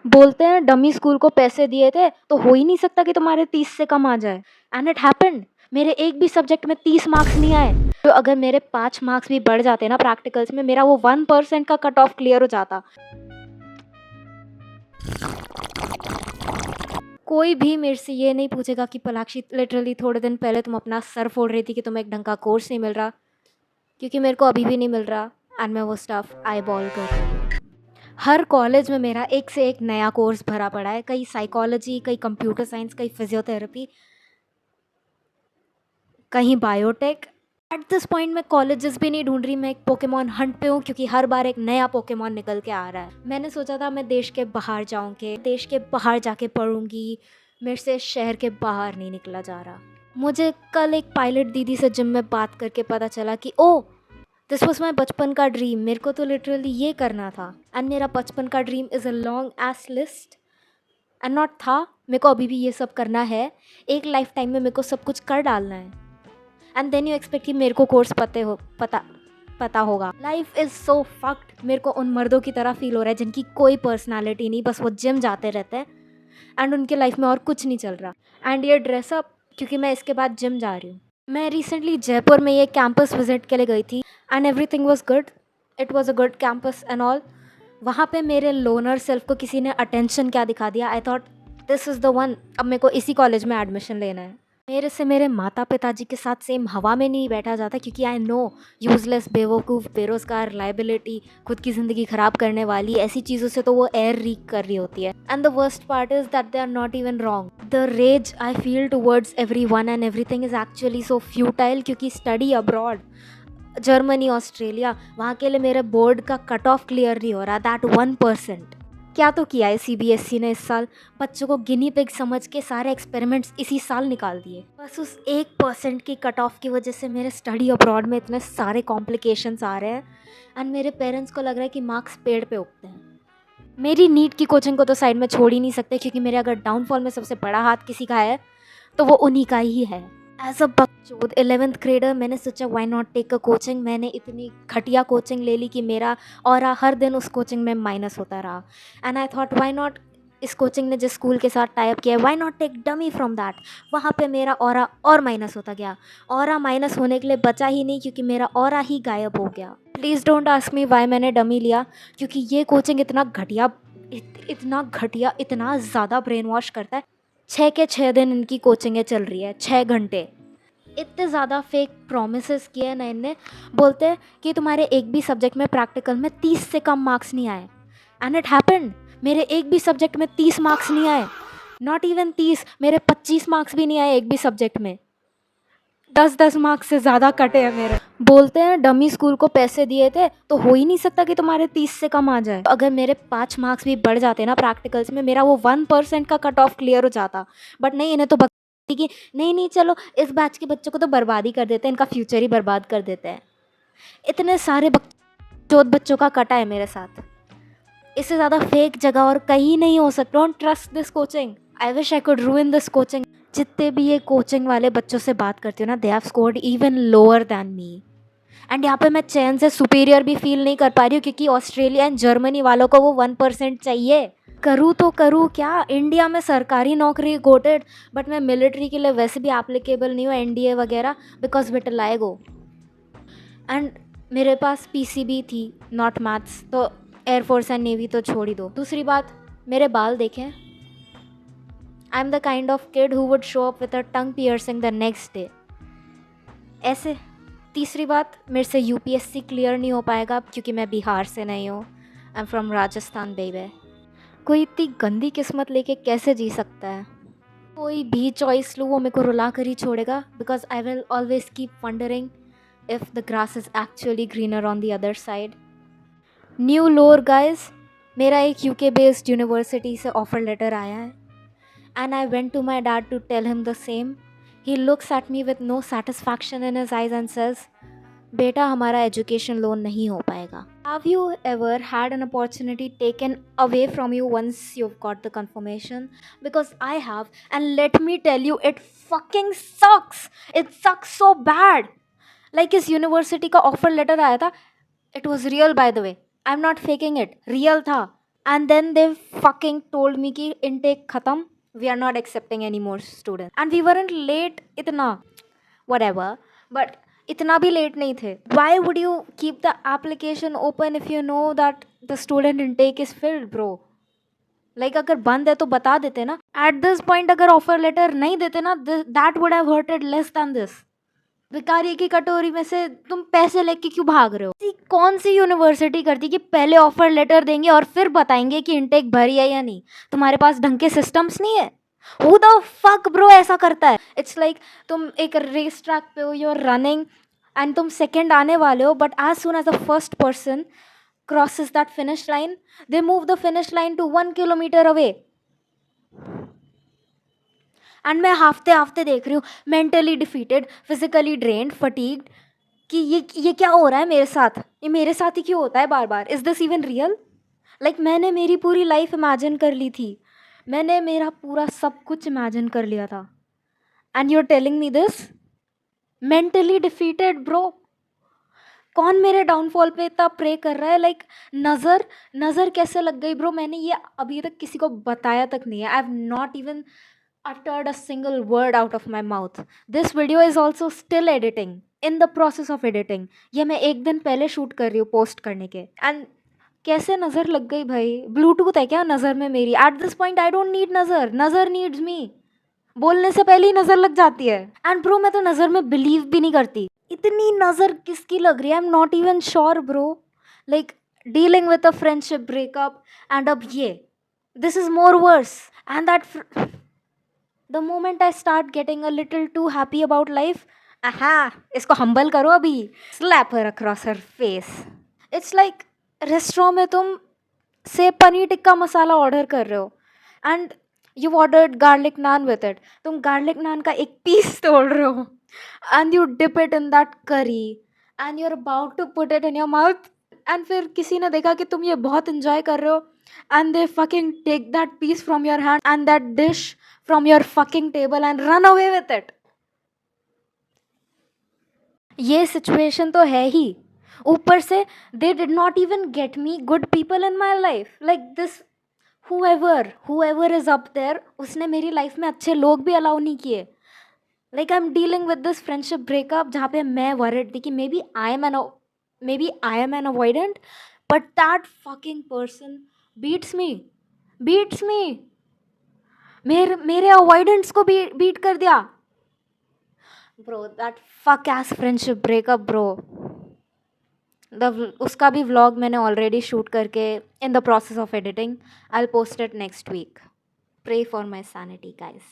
बोलते हैं dummy school को पैसे दिए थे तो हो ही नहीं सकता कि तुम्हारे 30 से कम आ जाए। And it happened. मेरे एक भी सब्जेक्ट में 30 मार्क्स नहीं आए। तो अगर मेरे 5 मार्क्स भी बढ़ जाते ना प्रैक्टिकल्स में, मेरा वो 1% का कट ऑफ क्लियर हो जाता। कोई भी मेरे से ये नहीं पूछेगा कि पलाक्षी लिटरली थोड़े दिन पहले तुम अपना सर फोड़ रही थी कि तुम्हें एक ढंग का कोर्स नहीं मिल रहा, क्योंकि मेरे को अभी भी नहीं मिल रहा। एंड मैं वो स्टफ आई बॉल कर रही हूँ। हर कॉलेज में मेरा एक से एक नया कोर्स भरा पड़ा है, कहीं साइकोलॉजी, कहीं कंप्यूटर साइंस, कहीं फिजियोथेरेपी, कहीं बायोटेक। एट दिस पॉइंट मैं कॉलेजेस भी नहीं ढूंढ रही, मैं एक पोकेमॉन हंट पे हूँ, क्योंकि हर बार एक नया पोकेमॉन निकल के आ रहा है। मैंने सोचा था मैं देश के बाहर जाऊँगी, देश के बाहर जाके पढ़ूंगी, मेरे से शहर के बाहर नहीं निकला जा रहा। मुझे कल एक पायलट दीदी से जिम में बात करके पता चला कि ओ दिस वॉज माई बचपन का ड्रीम, मेरे को तो लिटरली ये करना था। एंड मेरा बचपन का dream is a long S list and not था। मेरे को अभी भी ये सब करना है। एक लाइफ टाइम में मेरे को सब कुछ कर डालना है। एंड देन यू एक्सपेक्ट कि मेरे को कोर्स पता होगा। Life is so fucked. मेरे को उन मर्दों की तरह फील हो रहा है जिनकी कोई पर्सनालिटी नहीं, बस वो जिम जाते रहते हैं एंड उनके लाइफ में और कुछ नहीं चल रहा। एंड ये ड्रेसअप, क्योंकि मैं इसके बाद जिम जा रही हूँ। मैं रिसेंटली जयपुर में ये कैंपस विजिट के लिए गई थी and everything was good. It was a good campus and all. वहाँ पे मेरे लोनर सेल्फ को किसी ने अटेंशन क्या दिखा दिया। I thought this is the one, अब मेरे को इसी कॉलेज में एडमिशन लेना है। मेरे से मेरे माता पिताजी के साथ सेम हवा में नहीं बैठा जाता, क्योंकि आई नो यूजलेस, बेवकूफ़, बेरोज़गार, लाइबिलिटी, खुद की ज़िंदगी ख़राब करने वाली ऐसी चीज़ों से तो वो एयर रीक कर रही होती है। And the worst part is that they are not even wrong. The rage I feel towards everyone and everything is actually so futile, क्योंकि स्टडी अब्रॉड, जर्मनी, ऑस्ट्रेलिया, वहाँ के लिए मेरे बोर्ड का कट ऑफ क्लियर नहीं हो रहा। That 1%। क्या तो किया है सीबीएसई ने इस साल, बच्चों को गिनी पिग समझ के सारे एक्सपेरिमेंट्स इसी साल निकाल दिए। बस उस 1% की कट ऑफ की वजह से मेरे स्टडी अब्रॉड में इतने सारे कॉम्प्लिकेशंस आ रहे हैं एंड मेरे पेरेंट्स को लग रहा है कि मार्क्स पेड़ पे उगते हैं। मेरी नीट की कोचिंग को तो साइड में छोड़ ही नहीं सकते, क्योंकि मेरे अगर डाउनफॉल में सबसे बड़ा हाथ किसी का है तो वो उन्हीं का ही है। एज अ बकचोद 11th ग्रेडर मैंने सोचा why not take a coaching. मैंने इतनी घटिया कोचिंग ले ली कि मेरा ऑरा हर दिन उस कोचिंग में माइनस होता रहा। And I thought why not, इस कोचिंग ने जिस स्कूल के साथ टाइप किया है, why not take dummy from that. वहाँ पे मेरा ऑरा और माइनस होता गया। ऑरा माइनस होने के लिए बचा ही नहीं, क्योंकि मेरा ऑरा ही गायब हो गया। Please don't ask me why मैंने डमी लिया, क्योंकि ये कोचिंग इतना घटिया, इतना घटिया, इतना ज़्यादा ब्रेन वॉश करता है। 6 के 6 दिन इनकी कोचिंगें चल रही है, 6 घंटे। इतने ज़्यादा फेक प्रोमिस किए ना इनने। बोलते हैं कि तुम्हारे एक भी सब्जेक्ट में प्रैक्टिकल में 30 से कम मार्क्स नहीं आए। And it happened. मेरे एक भी सब्जेक्ट में 30 मार्क्स नहीं आए। नॉट इवन 30, मेरे 25 मार्क्स भी नहीं आए एक भी सब्जेक्ट में। 10-10 मार्क्स से ज़्यादा कटे हैं मेरे। बोलते हैं डमी स्कूल को पैसे दिए थे तो हो ही नहीं सकता कि तुम्हारे 30 से कम आ जाए। अगर मेरे 5 मार्क्स भी बढ़ जाते ना प्रैक्टिकल्स में, मेरा वो 1% का कट ऑफ क्लियर हो जाता। बट नहीं, इन्हें तो कि नहीं नहीं चलो इस बैच के बच्चों को तो बर्बाद ही कर देते हैं, इनका फ्यूचर ही बर्बाद कर देते हैं। इतने सारे बकचोद बच्चों का कटा है मेरे साथ। इससे ज़्यादा फेक जगह और कहीं नहीं हो सकता। Don't trust this coaching. I wish I could रूइन this coaching. जितने भी ये कोचिंग वाले बच्चों से बात करती हूँ ना, they have scored even lower than me. And यहाँ पे मैं चैन से सुपीरियर भी फील नहीं कर पा रही हूँ, क्योंकि ऑस्ट्रेलिया एंड जर्मनी वालों को वो 1% चाहिए। करूँ तो करूँ क्या? इंडिया में सरकारी नौकरी गोटेड, बट मैं मिलिट्री के लिए वैसे भी एप्लीकेबल नहीं हूँ, एनडीए वगैरह, because whittle I go. And मेरे पास पीसीबी थी, नॉट मैथ्स, तो एयरफोर्स एंड नेवी तो छोड़ ही दो। दूसरी बात, मेरे बाल देखें, I am the kind of kid who would show up with a tongue piercing the next day, ऐसे। तीसरी बात, मेरे से यूपीएससी क्लियर नहीं हो पाएगा, क्योंकि मैं बिहार से नहीं हूँ। आई एम फ्रॉम राजस्थान बेबे। कोई इतनी गंदी किस्मत लेके कैसे जी सकता है? कोई भी चॉइस लूँ वो मेरे को रुला कर ही छोड़ेगा, because I will always keep wondering if the grass is actually greener on the other side. New lore guys, मेरा एक यूके बेस्ड यूनिवर्सिटी से ऑफर लेटर आया है and I went to my dad to tell him the same. He looks at me with no satisfaction in his eyes and says, बेटा हमारा education loan नहीं हो पाएगा। Have you ever had an opportunity taken away from you once you got the confirmation? Because I have, and let me tell you, it fucking sucks. It sucks so bad. Like इस university का offer letter आया था, it was real by the way, I am not faking it, real था। and then they fucking told me कि intake खत्म, we are not accepting any more students, and we weren't late इतना, whatever, but इतना भी late नहीं थे. Why would you keep the application open if you know that the student intake is filled, bro? Like अगर बंद है तो बता देते ना. At this point अगर offer letter नहीं देते ना, that would have hurted less than this. भिखारी की कटोरी में से तुम पैसे लेके क्यों भाग रहे हो? कौन सी यूनिवर्सिटी करती कि पहले ऑफर लेटर देंगे और फिर बताएंगे कि इनटेक भरी है या नहीं? तुम्हारे पास ढंग के सिस्टम्स नहीं है? Who the fuck bro ऐसा करता है? It's like तुम एक रेस ट्रैक पे हो, you're running and तुम सेकेंड आने वाले हो, but as soon as the first person crosses that finish line, they move the finish line to 1 kilometer away. And मैं हाफते हाफते देख रही हूँ, mentally defeated, physically drained, fatigued, कि ये क्या हो रहा है मेरे साथ? ये मेरे साथ ही क्यों होता है बार बार? Is this even real? Like मैंने मेरी पूरी लाइफ इमेजिन कर ली थी, मैंने मेरा पूरा सब कुछ इमेजिन कर लिया था, and you are telling me this? Mentally defeated bro. कौन मेरे डाउनफॉल पे इतना प्रे कर रहा है? लाइक नज़र कैसे लग गई ब्रो? मैंने ये अभी तक किसी को बताया तक नहीं है. I have not even uttered a single word out of my mouth. This video is also still editing, in the process of editing. ये मैं एक दिन पहले शूट कर रही हूँ पोस्ट करने के, एंड कैसे नज़र लग गई भाई? ब्लूटूथ है क्या नज़र में मेरी? At this point I don't need नज़र नीड्स मी. बोलने से पहले ही नज़र लग जाती है. एंड ब्रो मैं तो नज़र में बिलीव भी नहीं करती. इतनी नज़र किसकी लग रही है? I am not even sure bro. Like dealing with a friendship breakup, and अब ये, this is more verse. And that the moment I start getting a little too happy about life, इसको humble करो अभी, slap her across her face. It's like restaurant में तुम से paneer tikka masala order कर रहे हो, and you ordered garlic naan with it. तुम गार्लिक नान का एक पीस तोड़ रहे हो, and you dip it in that curry, and you are about to put it in your mouth, and फिर किसी ने देखा कि तुम ये बहुत इंजॉय कर रहे हो, and they fucking take that piece from your hand and that dish from your fucking table and run away with it. ये situation तो है ही, ऊपर से they did not even get me good people in my life. Like this, whoever is up there, उसने मेरी life में अच्छे लोग भी allow नहीं किए. Like I'm dealing with this friendship breakup जहाँ पे मैं worried थी कि maybe I am an avoidant, but that fucking person beats me. मेरे अवॉइडेंट्स को बीट कर दिया bro. That fuck ass friendship breakup bro. उसका भी व्लॉग मैंने ऑलरेडी शूट करके in the process of editing. I will post it next week. Pray for my sanity guys.